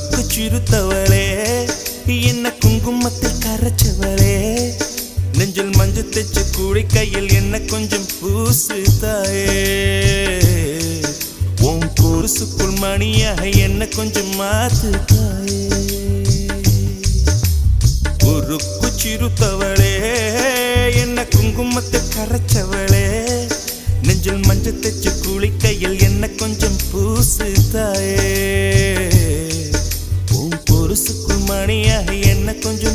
சிறுத்தவளே என்ன குங்குமத்தில் கரைச்சவளே நெஞ்சில் மஞ்சள் தைச்சு கூடி கையில் என்ன கொஞ்சம் பூசு தாயே உன் கொலுசுக்குள் மணியாக என்ன கொஞ்சம் மாத்து தாயே உருக்கு சிறுத்தவளே என்ன குங்குமத்தில் கரைச்சவளே நெஞ்சில் மஞ்சள் தைச்சு கூடி கையில் என்ன கொஞ்சம் பூசு தாயே கொலுசுக்குள் மணியாக என்ன கொஞ்சம்